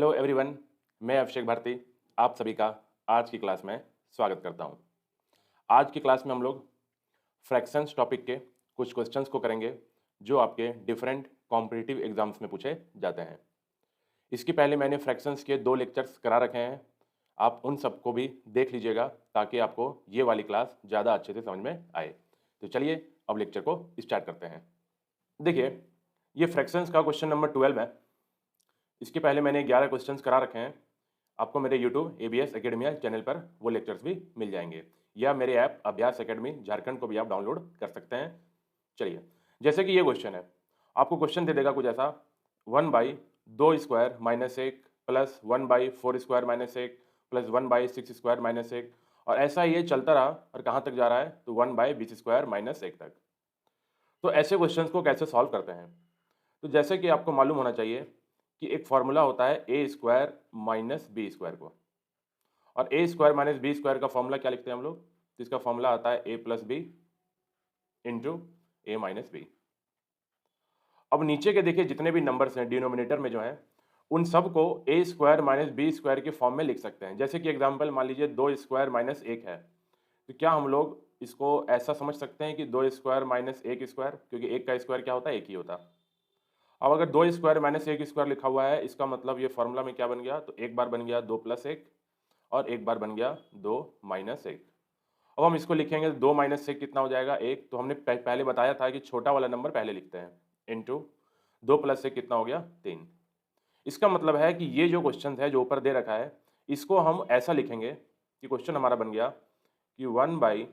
Hello everyone, मैं अभिषेक भारती आप सभी का आज की क्लास में स्वागत करता हूं। आज की क्लास में हम लोग फ्रैक्शंस टॉपिक के कुछ क्वेश्चंस को करेंगे जो आपके डिफरेंट कॉम्पिटिटिव एग्जाम्स में पूछे जाते हैं। इसके पहले मैंने फ्रैक्शंस के 2 लेक्चर्स करा रखे हैं, आप उन सबको भी देख लीजिएगा ताकि आपको ये वाली क्लास ज़्यादा अच्छे से समझ में आए। तो चलिए अब लेक्चर को स्टार्ट करते हैं। देखिए, ये फ्रैक्शंस का क्वेश्चन नंबर 12 है। इसके पहले मैंने 11 क्वेश्चंस करा रखे हैं। आपको मेरे यूट्यूब ABS एकेडमिया चैनल पर वो लेक्चर्स भी मिल जाएंगे या मेरे ऐप अभ्यास एकेडमी झारखंड को भी आप डाउनलोड कर सकते हैं। चलिए, जैसे कि ये क्वेश्चन है, आपको क्वेश्चन दे देगा कुछ ऐसा, 1/2² - 1 प्लस 1/4² - 1 प्लस 1/6² - 1 और ऐसा ये चलता रहा और कहाँ तक जा रहा है तो 1/20² - 1 तक। तो ऐसे क्वेश्चंस को कैसे सॉल्व करते हैं? तो जैसे कि आपको मालूम होना चाहिए कि एक फॉर्मूला होता है a² - b² को, और a² - b² का फॉर्मूला क्या लिखते हैं हम लोग? तो इसका फॉर्मूला आता है a + b into a - b। अब नीचे के देखिए जितने भी नंबर्स हैं डिनोमिनेटर में जो हैं, उन सबको a² - b² के फॉर्म में लिख सकते हैं। जैसे कि एग्जांपल मान लीजिए 2² - 1 है, तो क्या हम लोग इसको ऐसा समझ सकते हैं कि 2² - 1² क्योंकि 1 का स्क्वायर क्या होता है? 1 ही होता। अब अगर 2² - 1² लिखा हुआ है, इसका मतलब ये फॉर्मूला में क्या बन गया? तो एक बार बन गया 2 + 1 और एक बार बन गया 2 - 1। अब हम इसको लिखेंगे तो 2 - 1 कितना हो जाएगा? 1। तो हमने पहले बताया था कि छोटा वाला नंबर पहले लिखते हैं, इंटू 2 + 1 कितना हो गया? 3। इसका मतलब है कि ये जो क्वेश्चन है जो ऊपर दे रखा है, इसको हम ऐसा लिखेंगे कि क्वेश्चन हमारा बन गया कि 1 बाई,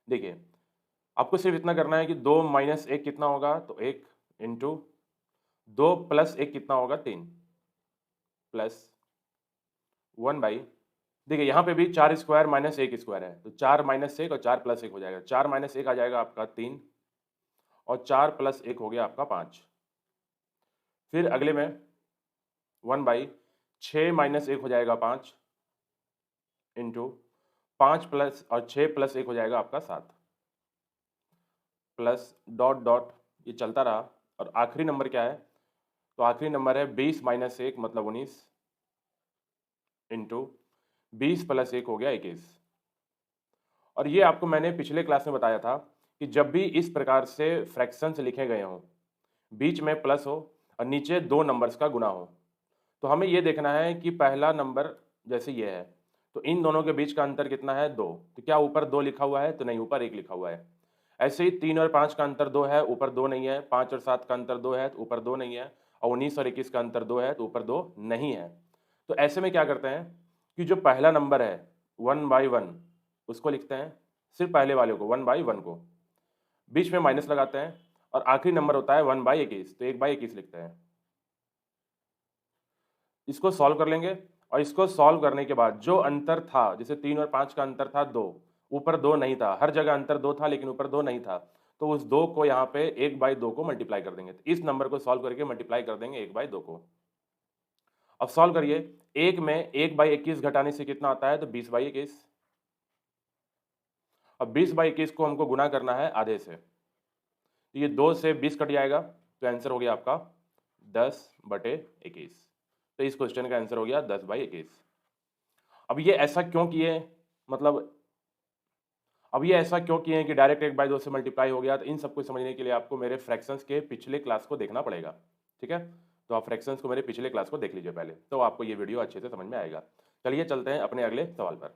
देखिए आपको सिर्फ इतना करना है कि 2 - 1 कितना होगा? तो 1 इंटू 2 + 1 कितना होगा? 3 प्लस 1 बाई, देखिए यहाँ पे भी 4² - 1² है, तो 4 - 1 और 4 + 1 हो जाएगा। 4 - 1 आ जाएगा आपका 3 और 4 + 1 हो गया आपका 5। फिर अगले में 1 बाई 6 - 1 हो जाएगा 5 इंटू 5 प्लस और 6 + 1 हो जाएगा आपका 7 प्लस डॉट डॉट ये चलता रहा। और आखिरी नंबर क्या है? तो आखिरी नंबर है 20 - 1 मतलब 19 इंटू 20 + 1 हो गया 21। और ये आपको मैंने पिछले क्लास में बताया था कि जब भी इस प्रकार से फ्रैक्शंस लिखे गए हों, बीच में प्लस हो और नीचे 2 नंबर्स का गुना हो, तो हमें ये देखना है कि पहला नंबर जैसे ये है, तो इन दोनों के बीच का अंतर कितना है? 2। तो क्या ऊपर 2 लिखा हुआ है? तो नहीं, ऊपर 1 लिखा हुआ है। ऐसे ही 3 और 5 का अंतर 2 है, ऊपर 2 नहीं है। 5 और 7 का अंतर 2 है, तो ऊपर 2 नहीं है। और 19 और 21 का अंतर 2 है, तो ऊपर 2 नहीं है। तो ऐसे में क्या करते हैं कि जो पहला नंबर है 1/1 उसको लिखते हैं, सिर्फ पहले वाले को 1/1 को, बीच में माइनस लगाते हैं और आखिरी नंबर होता है 1/21, तो 1/21 लिखते हैं। इसको सॉल्व कर लेंगे और इसको सॉल्व करने के बाद जो अंतर था, जैसे 3 और 5 का अंतर था 2, ऊपर 2 नहीं था। हर जगह अंतर 2 था लेकिन ऊपर 2 नहीं था, तो उस 2 को यहाँ पे 1/2 को मल्टीप्लाई कर देंगे। तो इस नंबर को सॉल्व करके मल्टीप्लाई कर देंगे 1/2 को। अब सॉल्व करिए, 1 में 1/21 घटाने से कितना आता है? तो 20/21। अब 20/21 को हमको गुना करना है आधे से, तो ये 2 से 20 कट जाएगा, तो आंसर हो गया आपका 10/21। तो इस क्वेश्चन का आंसर हो गया 10/21। अब ये ऐसा क्यों किए, मतलब अब ये ऐसा क्यों किए कि डायरेक्ट 1/2 से मल्टीप्लाई हो गया? तो इन सबको समझने के लिए आपको मेरे फ्रैक्शंस के पिछले क्लास को देखना पड़ेगा, ठीक है? तो आप फ्रैक्शंस को मेरे पिछले क्लास को देख लीजिए पहले, तो आपको ये वीडियो अच्छे से समझ में आएगा। चलिए चलते हैं अपने अगले सवाल पर।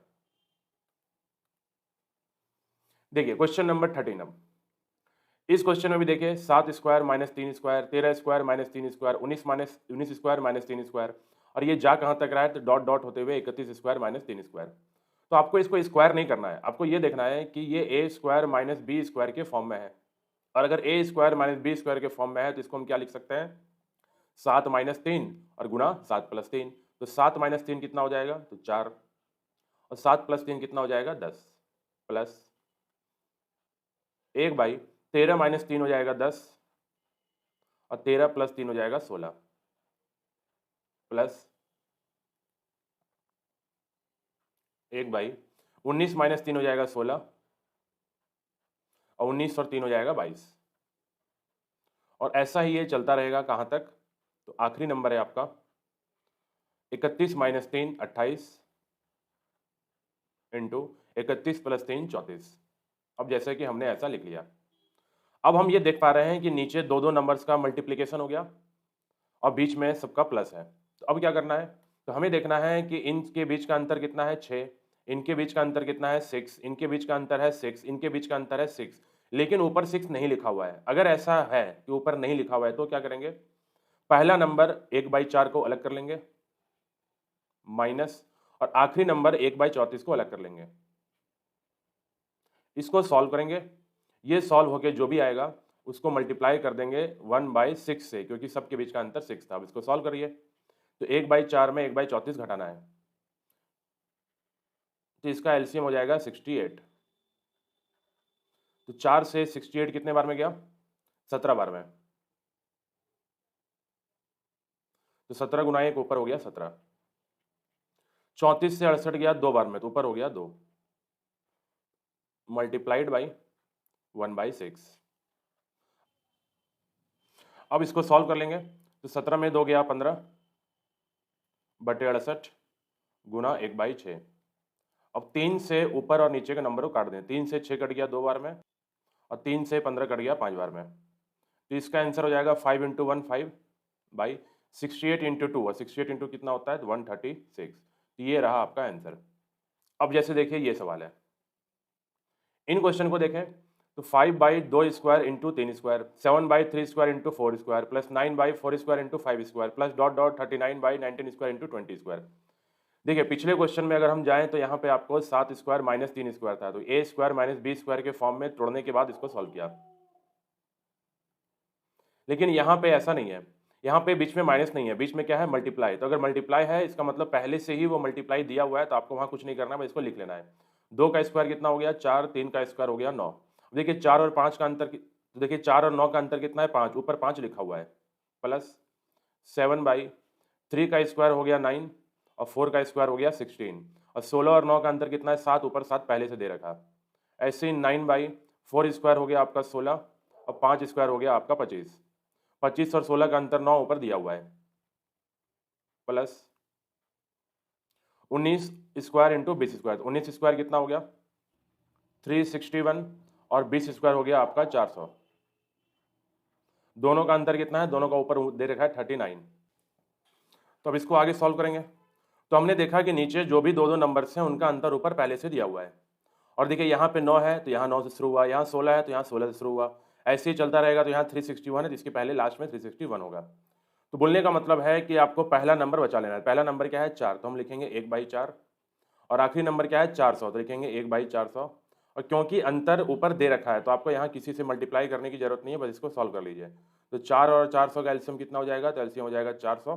देखिए क्वेश्चन नंबर 13। अब इस क्वेश्चन में भी देखिए 7² - 3², 13² - 3², 19² - 3², और ये जा कहाँ तक रहा है? तो डॉट डॉट होते हुए 31² - 3²। तो आपको इसको स्क्वायर नहीं करना है, आपको ये देखना है कि ये a² - b² के फॉर्म में है। और अगर a² - b² के फॉर्म में है तो इसको हम क्या लिख सकते हैं? 7 - 3 और गुणा 7 + 3। तो 7 - 3 कितना हो जाएगा? तो 4 और 7 + 3 कितना हो जाएगा? 10 प्लस 1/13 - 3 हो जाएगा 10 और 13 + 3 हो जाएगा 16 प्लस 1/19 - 3 हो जाएगा 16 और 19 और 3 हो जाएगा 22। और ऐसा ही ये चलता रहेगा कहाँ तक? तो आखिरी नंबर है आपका 31 माइनस 3 28 इंटू 31 प्लस 3 34। अब जैसे कि हमने ऐसा लिख लिया। अब हम ये देख पा रहे हैं कि नीचे दो दो नंबर्स का मल्टीप्लिकेशन हो गया और बीच में सबका प्लस है। तो अब क्या करना है, तो हमें देखना है कि इनके बीच का अंतर कितना है 6, इनके बीच का अंतर कितना है 6, इनके बीच का अंतर है 6, इनके बीच का अंतर है 6, लेकिन ऊपर 6 नहीं लिखा हुआ है। अगर ऐसा है कि ऊपर नहीं लिखा हुआ है तो क्या करेंगे, पहला नंबर 1/4 को अलग कर लेंगे माइनस, और आखिरी नंबर 1/34 को अलग कर लेंगे। इसको सॉल्व करेंगे, ये सॉल्व होके जो भी आएगा उसको मल्टीप्लाई कर देंगे 1/6 से, क्योंकि सबके बीच का अंतर 6 था। अब इसको सॉल्व करिए, तो 1/4 में 1/34 घटाना है, तो इसका एलसीएम हो जाएगा 68। तो 4 से 68 कितने बार में गया, 17 बार में। तो 17 गुना 1 ऊपर हो गया 17। 34 से 68 गया 2 बार में, तो ऊपर हो गया 2 मल्टीप्लाइड बाई 1/6। अब इसको सॉल्व कर लेंगे, तो 17 में 2 गया 15 बटे 68 गुना 1/6। अब 3 से ऊपर और नीचे के नंबर को काट दें, 3 से 6 कट गया 2 बार में, और 3 से 15 कट गया 5 बार में। तो इसका आंसर हो जाएगा 5 इंटू 1 5 बाई 68 इंटू 2, और 68 इंटू कितना होता है 136। तो ये रहा आपका आंसर। अब जैसे देखिए ये सवाल है, इन क्वेश्चन को देखें तो 5/2 square into 3 square, 7/3 square into 4 square, plus 9/4 square into 5 square, plus dot dot 39/19 square into 20 square. देखिए पिछले क्वेश्चन में अगर हम जाएं तो यहाँ पे आपको 7 स्क्वायर माइनस 3 स्क्वायर था, तो ए स्क्वायर माइनस बी स्क्वायर के फॉर्म में तोड़ने के बाद इसको सॉल्व किया। लेकिन यहाँ पे ऐसा नहीं है, यहाँ पे बीच में माइनस नहीं है, बीच में क्या है मल्टीप्लाई। तो अगर मल्टीप्लाई है इसका मतलब पहले से ही वो मल्टीप्लाई दिया हुआ है, तो आपको वहाँ कुछ नहीं करना है, बस इसको लिख लेना है। 2 का स्क्वायर कितना हो गया 4, 3 का स्क्वायर हो गया 9। देखिए 4 और 5 का अंतर, तो देखिए 4 और 9 का अंतर कितना है 5, ऊपर 5 लिखा हुआ है, प्लस 7/3 का स्क्वायर हो गया 9, और 4 का स्क्वायर हो गया 16, और 16 और 9 का अंतर कितना है 7, ऊपर 7 पहले से दे रखा। ऐसे ही 9/4 स्क्वायर हो गया आपका 16, और 5 स्क्वायर हो गया आपका 25। 25 और 16 का अंतर 9 ऊपर दिया हुआ है, plus 19 square into 20 square. 19 square कितना हो गया 361, और 20 स्क्वायर हो गया आपका 400। दोनों का अंतर कितना है, दोनों का ऊपर दे रखा है 39। तो अब इसको आगे सॉल्व करेंगे, तो हमने देखा कि नीचे जो भी दो दो नंबर्स हैं उनका अंतर ऊपर पहले से दिया हुआ है। और देखिए यहाँ पे 9 है तो यहाँ 9 से शुरू हुआ, यहाँ 16 है तो यहाँ 16 से शुरू हुआ, ऐसे ही चलता रहेगा। तो यहाँ 361 है तो इसके पहले लास्ट में 361 होगा। तो बोलने का मतलब है कि आपको पहला नंबर बचा लेना है। पहला नंबर क्या है 4, तो हम लिखेंगे 1/4, और आखिरी नंबर क्या है 400, तो लिखेंगे 1/400। और क्योंकि अंतर ऊपर दे रखा है तो आपको यहाँ किसी से मल्टीप्लाई करने की जरूरत नहीं है, बस इसको सॉल्व कर लीजिए। तो 4 और 400 का एलसीएम कितना हो जाएगा, तो एलसीएम हो जाएगा 400।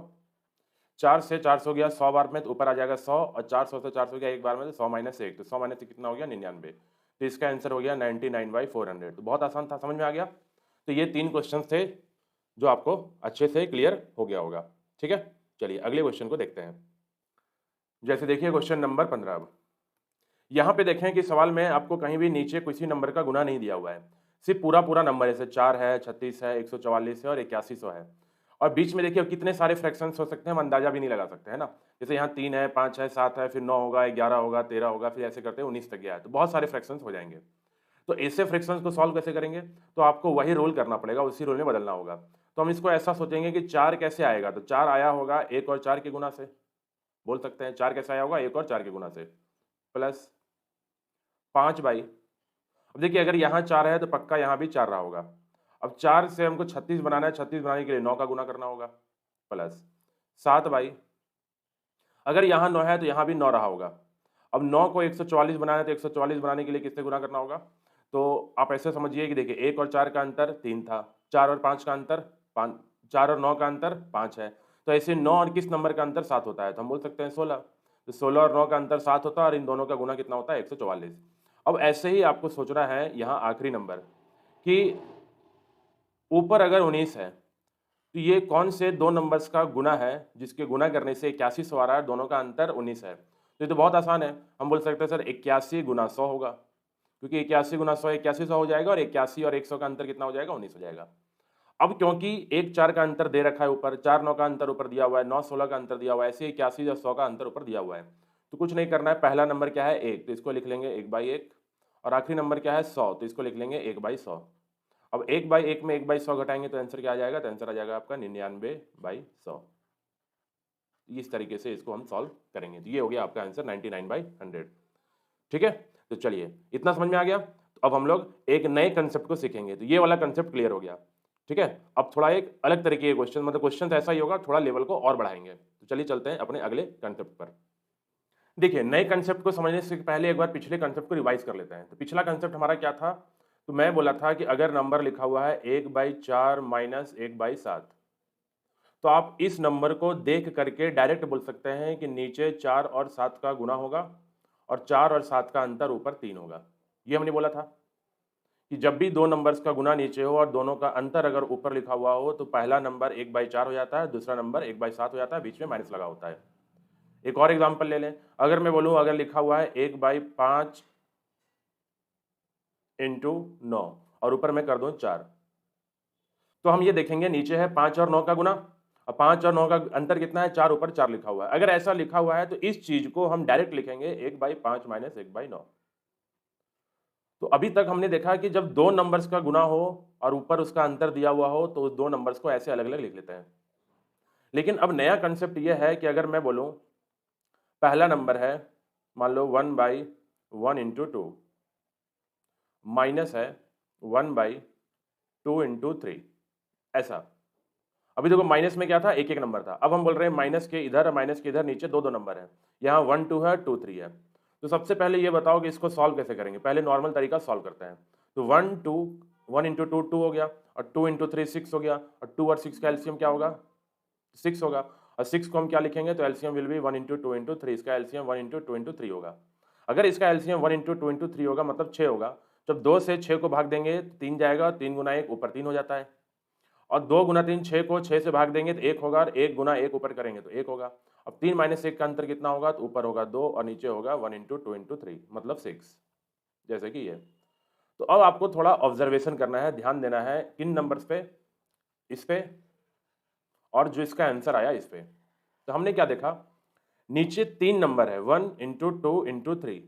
4 से 400 गया 100 बार में, तो ऊपर आ जाएगा 100, और 400 से 400 गया एक बार में, तो 100 माइनस 1, तो 100 माइनस कितना हो गया 99। तो इसका आंसर हो गया 99/400। तो बहुत आसान था, समझ में आ गया। तो ये 3 क्वेश्चन थे जो आपको अच्छे से क्लियर हो गया होगा। ठीक है, चलिए अगले क्वेश्चन को देखते हैं। जैसे देखिए क्वेश्चन नंबर 15। अब यहाँ पे देखें कि सवाल में आपको कहीं भी नीचे किसी नंबर का गुना नहीं दिया हुआ है, सिर्फ पूरा पूरा नंबर, जैसे 4 है, 36 है, 144 है और 8100 है। और बीच में देखिए कितने सारे फ्रैक्शंस हो सकते हैं, हम अंदाजा भी नहीं लगा सकते, है ना। जैसे यहाँ 3 है, 5 है, 7 है, फिर 9 होगा, 11 होगा, 13 होगा, फिर ऐसे करते 19 तक गया है, तो बहुत सारे फ्रैक्शंस हो जाएंगे। तो ऐसे फ्रैक्शंस को सॉल्व कैसे करेंगे, तो आपको वही रूल करना पड़ेगा, उसी रूल में बदलना होगा। तो हम इसको ऐसा सोचेंगे कि 4 कैसे आएगा, तो 4 आया होगा 1 और 4 के गुना से, बोल सकते हैं 4 कैसे आया होगा 1 और 4 के गुना से, प्लस 5 बाई, अब देखिए अगर यहाँ 4 है तो पक्का यहाँ भी 4 रहा होगा। अब 4 से हमको 36 बनाना है, 36 बनाने के लिए 9 का गुना करना होगा, प्लस 7 बाई, अगर यहाँ 9 है तो यहाँ भी 9 रहा होगा। अब 9 को 144 बनाना है तो 144 बनाने के लिए किससे गुना करना होगा, तो आप ऐसे समझिए कि देखिए 1 और 4 का अंतर 3 था, 4 और 5 का अंतर 5, 4 और 9 का अंतर 5 है, तो ऐसे 9 और किस नंबर का अंतर 7 होता है, तो हम बोल सकते हैं 16। तो 16 और 9 का अंतर 7 होता है, और इन दोनों का गुना कितना होता है 144। अब ऐसे ही आपको सोचना है यहाँ आखिरी नंबर कि ऊपर अगर 19 है तो ये कौन से दो नंबर्स का गुना है जिसके गुना करने से 8100 आ रहा है, दोनों का अंतर 19 है। तो ये तो बहुत आसान है, हम बोल सकते हैं सर 81 गुना 100 होगा, क्योंकि 81 गुना 100 8100 हो जाएगा, और 81 और 100 का अंतर कितना हो जाएगा 19 हो जाएगा। अब क्योंकि 1-4 का अंतर दे रखा है ऊपर, 4-9 का अंतर ऊपर दिया हुआ है, 9-16 का अंतर दिया हुआ है, ऐसे 81 या 100 का अंतर ऊपर दिया हुआ है। तो कुछ नहीं करना है, पहला नंबर क्या है 1, तो इसको लिख लेंगे 1/1 और आखिरी नंबर क्या है 100, तो इसको लिख लेंगे 1/100। अब 1/1 में 1/100 घटाएंगे तो आंसर क्या आ जाएगा? तो आंसर आ जाएगा आपका 99/100। इस तरीके से इसको हम सॉल्व करेंगे। तो ये हो गया आपका आंसर 99/100। ठीक है, तो चलिए इतना समझ में आ गया। तो अब हम लोग एक नए कंसेप्ट को सीखेंगे। तो ये वाला कंसेप्ट क्लियर हो गया। ठीक है, अब थोड़ा एक अलग तरीके के क्वेश्चन, मतलब क्वेश्चन ऐसा ही होगा, थोड़ा लेवल को और बढ़ाएंगे। तो चलिए चलते हैं अपने अगले कंसेप्ट पर। देखिए, नए कंसेप्ट को समझने से पहले एक बार पिछले कंसेप्ट को रिवाइज कर लेते हैं। तो पिछला कंसेप्ट हमारा क्या था? तो मैं बोला था कि अगर नंबर लिखा हुआ है 1/4 माइनस 1/7, तो आप इस नंबर को देख करके डायरेक्ट बोल सकते हैं कि नीचे 4 और 7 का गुना होगा और 4 और 7 का अंतर ऊपर 3 होगा। ये हमने बोला था कि जब भी दो नंबर्स का गुना नीचे हो और दोनों का अंतर अगर ऊपर लिखा हुआ हो तो पहला नंबर 1/4 हो जाता है, दूसरा नंबर 1/7 हो जाता है, बीच में माइनस लगा होता है। एक और एग्जांपल ले लें। अगर मैं बोलूं, अगर लिखा हुआ है 1/5 इंटू 9 और ऊपर मैं कर दूं 4, तो हम ये देखेंगे नीचे है 5 और 9 का गुना और 5 और 9 का अंतर कितना है? 4, ऊपर 4 लिखा हुआ है। अगर ऐसा लिखा हुआ है तो इस चीज को हम डायरेक्ट लिखेंगे 1/5 माइनस 1/9। तो अभी तक हमने देखा कि जब दो नंबर्स का गुना हो और ऊपर उसका अंतर दिया हुआ हो तो उस दो नंबर्स को ऐसे अलग अलग लिख लेते हैं। लेकिन अब नया कंसेप्ट यह है कि अगर मैं बोलूं पहला नंबर है मान लो 1/1 इंटू 2 माइनस है 1/2 इंटू 3, ऐसा। अभी देखो माइनस में क्या था? एक एक नंबर था। अब हम बोल रहे हैं माइनस के इधर और माइनस के इधर नीचे दो दो नंबर है, यहाँ 1 2 है, 2 3 है। तो सबसे पहले ये बताओ कि इसको सॉल्व कैसे करेंगे। पहले नॉर्मल तरीका सॉल्व करते हैं। तो 1 इंटू 2 2 हो गया और 2 इंटू 3 6 हो गया और 2 और 6 का एलसीएम क्या होगा? 6 होगा। और 6 को हम क्या लिखेंगे? तो LCM will be 1 into 2 into 3, इसका एलसीएम 1 इंटू 2 इंटू 3 होगा। अगर इसका एलसीएम 1 इंटू 2 इंटू 3 होगा मतलब 6 होगा। जब 2 से 6 को भाग देंगे तो 3 जाएगा, 3 गुना 1 ऊपर 3 हो जाता है। और 2 गुना 3 6 को 6 से भाग देंगे तो 1 होगा और 1 गुना 1 ऊपर करेंगे तो 1 होगा। अब 3 माइनस 1 का अंतर कितना होगा? तो ऊपर होगा 2 और नीचे होगा 1 इंटू 2 इंटू 3 मतलब 6, जैसे कि ये। तो अब आपको थोड़ा ऑब्जर्वेशन करना है, ध्यान देना है किन नंबर्स पे, इस पे और जो इसका आंसर आया इस पे। तो हमने क्या देखा? नीचे 3 नंबर है 1 इंटू 2 इंटू 3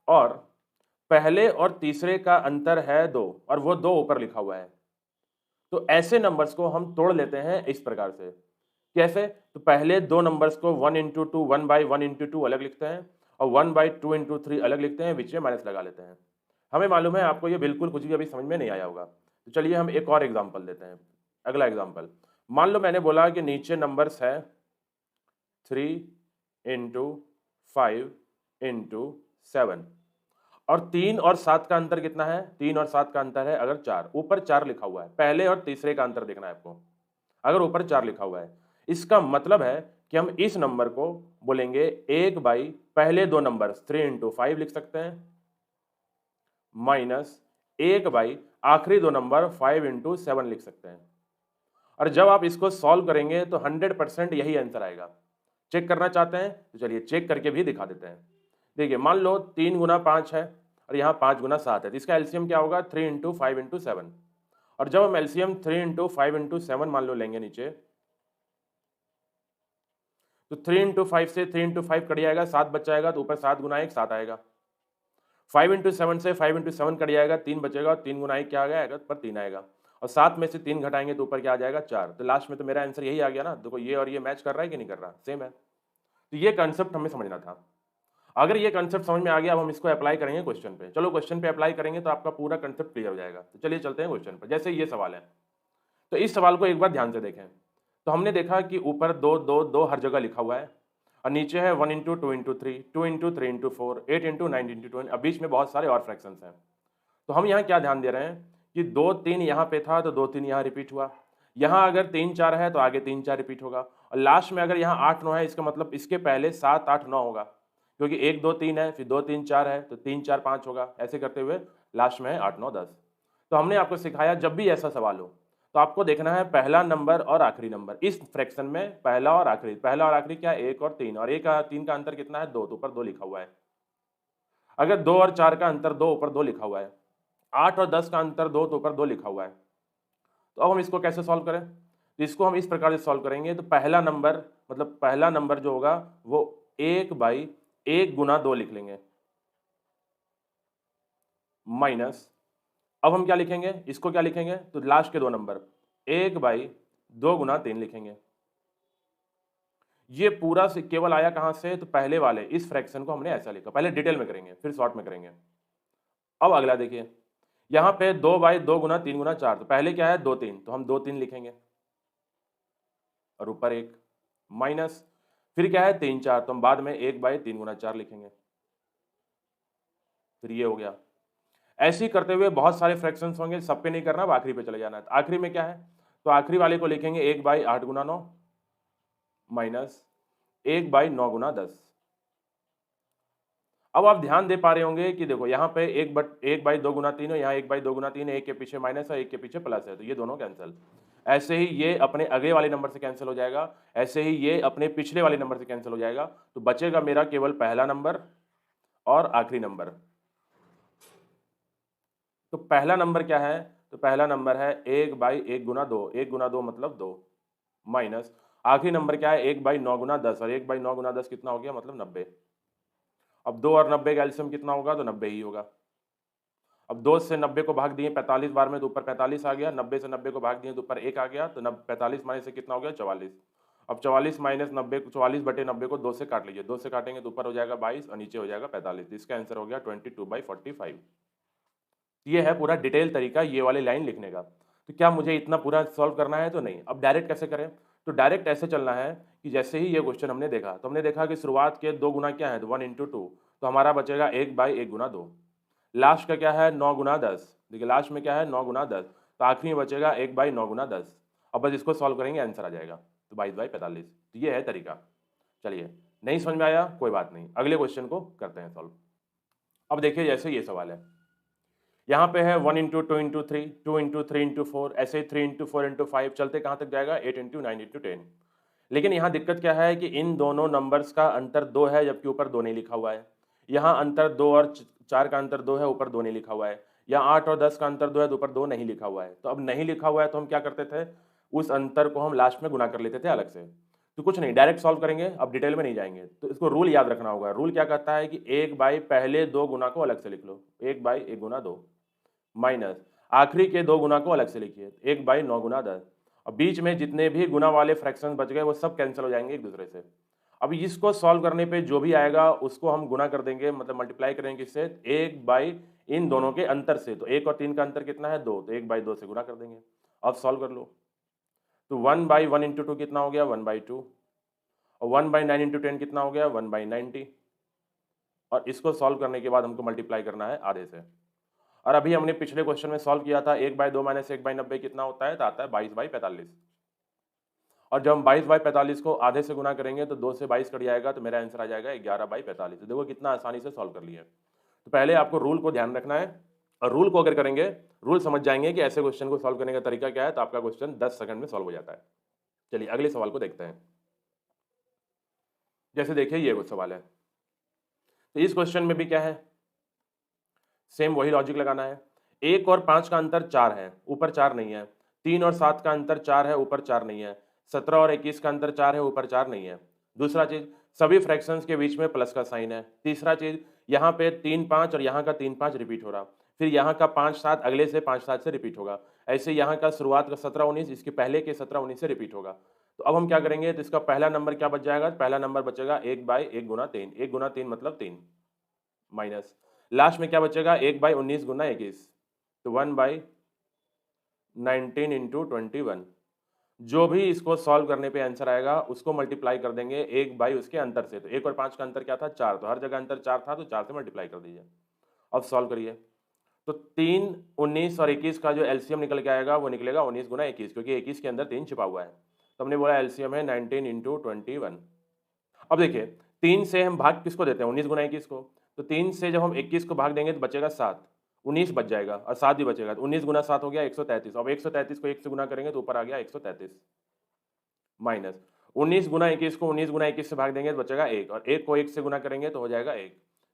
और पहले और तीसरे का अंतर है 2 और वो 2 ऊपर लिखा हुआ है। तो ऐसे नंबर्स को हम तोड़ लेते हैं इस प्रकार से। कैसे? तो पहले दो नंबर्स को 1 इंटू 2 1/1 इंटू 2 अलग लिखते हैं और 1/2 इंटू 3 अलग लिखते हैं, बीच में माइनस लगा लेते हैं। हमें मालूम है आपको ये बिल्कुल कुछ भी अभी समझ में नहीं आया होगा। तो चलिए हम एक और एग्जांपल देते हैं। अगला एग्जांपल, मान लो मैंने बोला कि नीचे नंबर्स है 3 इंटू 5 इंटू 7 और 3 और 7 का अंतर कितना है? 3 और 7 का अंतर है अगर 4, ऊपर 4 लिखा हुआ है। पहले और तीसरे का अंतर देखना है आपको। अगर ऊपर 4 लिखा हुआ है, इसका मतलब है कि हम इस नंबर को बोलेंगे 1/, पहले दो नंबर 3 इंटू 5 लिख सकते हैं, माइनस 1/, आखिरी दो नंबर 5 इंटू 7 लिख सकते हैं। और जब आप इसको सॉल्व करेंगे तो 100% यही आंसर आएगा। चेक करना चाहते हैं तो चलिए चेक करके भी दिखा देते हैं। देखिए, मान लो 3 गुना 5 है और यहाँ 5 गुना 7 है, तो इसका एलसीएम क्या होगा? 3 इंटू 5 इंटू 7। और जब हम एलसीएम 3 इंटू 5 इंटू 7 मान लो लेंगे नीचे, तो 3 इंटू 5 से 3 इंटू 5 कट जाएगा, 7 बच जाएगा, तो ऊपर 7 गुना 1 7 आएगा। 5 इंटू 7 से 5 इंटू 7 कट जाएगा, 3 बचेगा, 3 गुना 1 क्या आ गया? पर 3 आएगा। और 7 में से 3 घटाएंगे तो ऊपर क्या आ जाएगा? 4। तो लास्ट में तो मेरा आंसर यही आ गया ना। देखो ये और ये मैच कर रहा है कि नहीं कर रहा? सेम है। तो ये कंसेप्ट हमें समझना था। अगर ये कंसेप्ट समझ में आ गया, अब हम इसको अप्लाई करेंगे क्वेश्चन पे। चलो क्वेश्चन पे अप्लाई करेंगे तो आपका पूरा कंसेप्ट क्लियर हो जाएगा। तो चलिए चलते हैं क्वेश्चन पर। जैसे ये सवाल है, तो इस सवाल को एक बार ध्यान से देखें। तो हमने देखा कि ऊपर 2 2 2 हर जगह लिखा हुआ है और नीचे है 1 into 2 into 3 2 into 3 into 4 8 into 9 into 20। अब बीच में बहुत सारे और फ्रैक्शंस हैं। तो हम यहाँ क्या ध्यान दे रहे हैं कि 2 3 यहाँ पे था तो 2 3 यहाँ रिपीट हुआ। यहाँ अगर 3 4 है तो आगे 3 4 रिपीट होगा और लास्ट में अगर यहाँ 8 9 है, इसका मतलब इसके पहले 7 8 9 होगा, क्योंकि 1 2 3 है, फिर 2 3 4 है, तो 3 4 5 होगा। ऐसे करते हुए लास्ट में है 8 9 10। तो हमने आपको सिखाया जब भी ऐसा सवाल हो तो आपको देखना है पहला नंबर और आखिरी नंबर। इस फ्रैक्शन में पहला और आखिरी, पहला और आखिरी क्या है? 1 और 3, और 1 3 का अंतर कितना है? 2, तो ऊपर 2 लिखा हुआ है। अगर 2 और 4 का अंतर 2, ऊपर 2 लिखा हुआ है। 8 और 10 का अंतर 2, तो ऊपर 2 लिखा हुआ है। तो अब हम इसको कैसे सॉल्व करें? तो इसको हम इस प्रकार से सॉल्व करेंगे, तो पहला नंबर मतलब पहला नंबर जो होगा वो 1/1 गुना 2 लिख लेंगे, माइनस अब हम क्या लिखेंगे, इसको क्या लिखेंगे, तो लास्ट के दो नंबर 1/2 गुना 3 लिखेंगे। ये पूरा से केवल आया कहां से, तो पहले वाले इस फ्रैक्शन को हमने ऐसा लिखा, पहले डिटेल में करेंगे फिर शॉर्ट में करेंगे। अब अगला देखिए, यहां पे 2/2 गुना 3 गुना 4, तो पहले क्या है 2 3, तो हम 2 3 लिखेंगे और ऊपर 1, माइनस फिर क्या है 3 4, तो हम बाद में 1/3 गुना 4 लिखेंगे, फिर ये हो गया। ऐसे ही करते हुए बहुत सारे फ्रैक्शंस होंगे, सब पे नहीं करना, अब आखिरी पे चले जाना है। तो आखिरी में क्या है, तो आखिरी वाले को लिखेंगे 1/8 गुना 9 माइनस 1/9 गुना 10। अब आप ध्यान दे पा रहे होंगे कि देखो यहाँ पे 1/2 गुना 3 है, यहाँ 1/2 गुना 3 है, एक के पीछे माइनस है, एक के पीछे प्लस है, तो ये दोनों कैंसिल। ऐसे ही ये अपने अगले वाले नंबर से कैंसिल हो जाएगा, ऐसे ही ये अपने पिछले वाले नंबर से कैंसिल हो जाएगा, तो बचेगा मेरा केवल पहला नंबर और आखिरी नंबर। तो पहला नंबर क्या है, तो पहला नंबर है 1/1 गुना 2, 1 गुना 2 मतलब 2, माइनस आखिरी नंबर क्या है 1/9 गुना 10, और 1/9 गुना 10 कितना हो गया, मतलब 90। अब 2 और 90 का एलसीएम कितना होगा, तो 90 ही होगा। अब 2 से 90 को भाग दिए 45 बार में, तो ऊपर 45 आ गया, 90 से 90 को भाग दिए तो ऊपर 1 आ गया, तो 45 माइनस से कितना हो गया 44। अब 44 माइनस 90, 44/90 को 2 से काट लीजिए, 2 से काटेंगे तो ऊपर हो जाएगा 22 और नीचे हो जाएगा 45। इसका आंसर हो गया 22/45। ये है पूरा डिटेल तरीका ये वाली लाइन लिखने का। तो क्या मुझे इतना पूरा सॉल्व करना है, तो नहीं। अब डायरेक्ट कैसे करें, तो डायरेक्ट ऐसे चलना है कि जैसे ही ये क्वेश्चन हमने देखा तो हमने देखा कि शुरुआत के 2 गुना क्या है, तो 1 × 2, तो हमारा बचेगा 1/1 गुना 2। लास्ट का क्या है 9 गुना 10, देखिए लास्ट में क्या है 9 गुना 10, तो आखिरी में बचेगा 1/9 गुना 10। अब बस इसको सॉल्व करेंगे आंसर आ जाएगा, तो 22/45। तो ये है तरीका। चलिए, नहीं समझ में आया कोई बात नहीं, अगले क्वेश्चन को करते हैं सॉल्व। अब देखिए जैसे ये सवाल है, यहाँ पे है 1 × 2 × 3, 2 × 3 × 4, ऐसे ही 3 × 4 × 5 चलते कहाँ तक जाएगा 8 × 9 × 10। लेकिन यहाँ दिक्कत क्या है कि इन दोनों नंबर्स का अंतर 2 है, जबकि ऊपर 2 नहीं लिखा हुआ है। यहाँ अंतर 2 और 4 का अंतर 2 है, ऊपर 2 नहीं लिखा हुआ है। यहाँ 8 और 10 का अंतर 2 है, तो ऊपर 2 नहीं लिखा हुआ है। तो अब नहीं लिखा हुआ है तो हम क्या करते थे, उस अंतर को हम लास्ट में गुना कर लेते थे अलग से। तो कुछ नहीं, डायरेक्ट सॉल्व करेंगे, अब डिटेल में नहीं जाएंगे। तो इसको रूल याद रखना होगा। रूल क्या कहता है कि 1/, पहले 2 गुना को अलग से लिख लो, 1/1 गुना 2, माइनस आखिरी के 2 गुना को अलग से लिखिए, 1/9 गुना 10। और बीच में जितने भी गुना वाले फ्रैक्शन बच गए वो सब कैंसिल हो जाएंगे एक दूसरे से। अब इसको सॉल्व करने पे जो भी आएगा उसको हम गुना कर देंगे, मतलब मल्टीप्लाई करेंगे किससे, 1/ इन दोनों के अंतर से। तो 1 और 3 का अंतर कितना है 2, तो 1/2 से गुना कर देंगे। अब सॉल्व कर लो, तो 1/1 × 2 कितना हो गया 1/2, और 1/9 × 10 कितना हो गया 1/90। और इसको सॉल्व करने के बाद हमको मल्टीप्लाई करना है आधे से। और अभी हमने पिछले क्वेश्चन में सॉल्व किया था 1/2 माइनस 1/90 कितना होता है, तो आता है 22/45। और जब हम 22/45 को आधे से गुना करेंगे तो 2 से 22 कट जाएगा, तो मेरा आंसर आ जाएगा 11/45। तो देखो कितना आसानी से सॉल्व कर लिया। तो पहले आपको रूल को ध्यान रखना है, और रूल को अगर करेंगे, रूल समझ जाएंगे कि ऐसे क्वेश्चन को सॉल्व करने का तरीका क्या है, तो आपका क्वेश्चन 10 सेकंड में सॉल्व हो जाता है। चलिए अगले सवाल को देखते हैं। जैसे देखिए ये कुछ सवाल है, तो इस क्वेश्चन में भी क्या है, सेम वही लॉजिक लगाना है। 1 और 5 का अंतर 4 है, ऊपर 4 नहीं है। 3 और 7 का अंतर 4 है, ऊपर 4 नहीं है। 17 और 21 का अंतर 4 है, ऊपर 4 नहीं है। दूसरा चीज, सभी फ्रैक्शंस के बीच में प्लस का साइन है। तीसरा चीज, यहाँ पे 3 5 और यहाँ का 3 5 रिपीट हो रहा, फिर यहाँ का 5 7 अगले से 5 7 से रिपीट होगा। ऐसे यहाँ का शुरुआत का 17 19 इसके पहले के 17 19 से रिपीट होगा। तो अब हम क्या करेंगे, तो इसका पहला नंबर क्या बच जाएगा, पहला नंबर बचेगा 1/1 गुना 3, 1 गुना 3 मतलब 3, माइनस लास्ट में क्या बचेगा 1/19 गुना 21, तो 1/19 × 21। जो भी इसको सॉल्व करने पे आंसर आएगा उसको मल्टीप्लाई कर देंगे 1/, उसके अंतर से। तो 1 और 5 का अंतर क्या था 4, तो हर जगह अंतर 4 था, तो 4 से मल्टीप्लाई कर दीजिए। अब सॉल्व करिए, तो 3 19 और 21 का जो एलसीएम निकल के आएगा वो निकलेगा 19 गुना 21, क्योंकि 21 के अंदर 3 छिपा हुआ है। तो हमने बोला एलसीएम है 19 × 21। अब देखिए 3 से हम भाग किसको देते हैं 19 गुना 21 को, तो 3 से जब हम 21 को भाग देंगे तो बचेगा 7, 19 बच जाएगा और 7 भी बचेगा, तो 19 गुना 7 हो गया 133। अब 133 को 1 से गुना करेंगे तो ऊपर आ गया 133, माइनस 19 गुना 21 को 19 गुना 21 से भाग देंगे तो बचेगा 1, और 1 को 1 से गुना करेंगे तो हो जाएगा 1।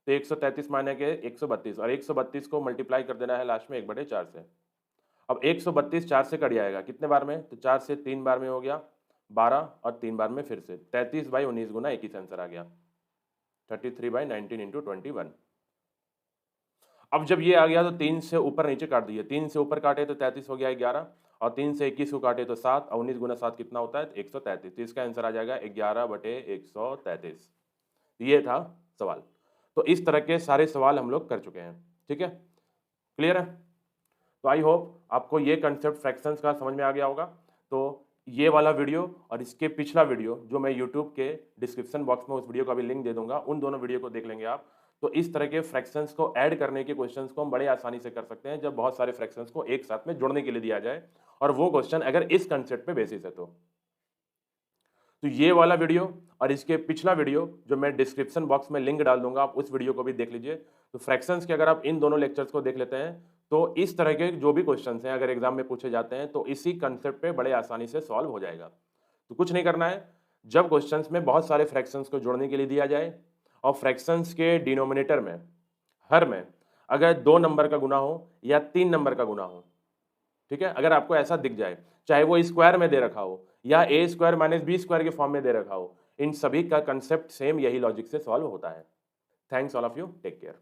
तो 133 माने के 132, और 132 को मल्टीप्लाई कर देना है लास्ट में 1/4 से। अब 132 4 से कट जाएगा कितने बार में, तो 4 से 3 बार में हो गया 12 और 3 बार में फिर से 33/19 गुना एक ही से आंसर आ गया 33/19 इंटू 21। अब जब ये आ गया तो 3 से ऊपर नीचे काट दिए, 3 से ऊपर काटे तो 33 हो गया 11 और 3 से 21 को काटे तो 7 और 19 गुना 7 कितना होता है 133। तो इसका आंसर आ जाएगा 11/133। ये था सवाल। तो इस तरह के सारे सवाल हम लोग कर चुके हैं, ठीक है, क्लियर है। तो आई होप आपको ये कंसेप्ट फ्रैक्शंस का समझ में आ गया होगा। तो ये वाला वीडियो और इसके पिछला वीडियो जो मैं यूट्यूब के डिस्क्रिप्शन बॉक्स में उस वीडियो का भी लिंक दे दूंगा, उन दोनों वीडियो को देख लेंगे आप। तो इस तरह के फ्रैक्शंस को ऐड करने के क्वेश्चंस को हम बड़े आसानी से कर सकते हैं जब बहुत सारे फ्रैक्शंस को एक साथ में जोड़ने के लिए दिया जाए और वो क्वेश्चन अगर इस कंसेप्ट पे बेसिस है तो ये वाला वीडियो और इसके पिछला वीडियो जो मैं डिस्क्रिप्शन बॉक्स में लिंक डाल दूंगा, आप उस वीडियो को भी देख लीजिए। तो फ्रैक्शंस के अगर आप इन दोनों लेक्चर्स को देख लेते हैं तो इस तरह के जो भी क्वेश्चंस हैं अगर एग्जाम में पूछे जाते हैं तो इसी कंसेप्ट पे बड़े आसानी से सॉल्व हो जाएगा। तो कुछ नहीं करना है, जब क्वेश्चंस में बहुत सारे फ्रैक्शंस को जोड़ने के लिए दिया जाए और फ्रैक्शंस के डिनोमिनेटर में हर में अगर 2 नंबर का गुना हो या 3 नंबर का गुना हो, ठीक है, अगर आपको ऐसा दिख जाए चाहे वो स्क्वायर में दे रखा हो या a square minus B square के फॉर्म में दे रखा हो, इन सभी का कंसेप्ट सेम यही लॉजिक से सॉल्व होता है। Thanks all of you, take care.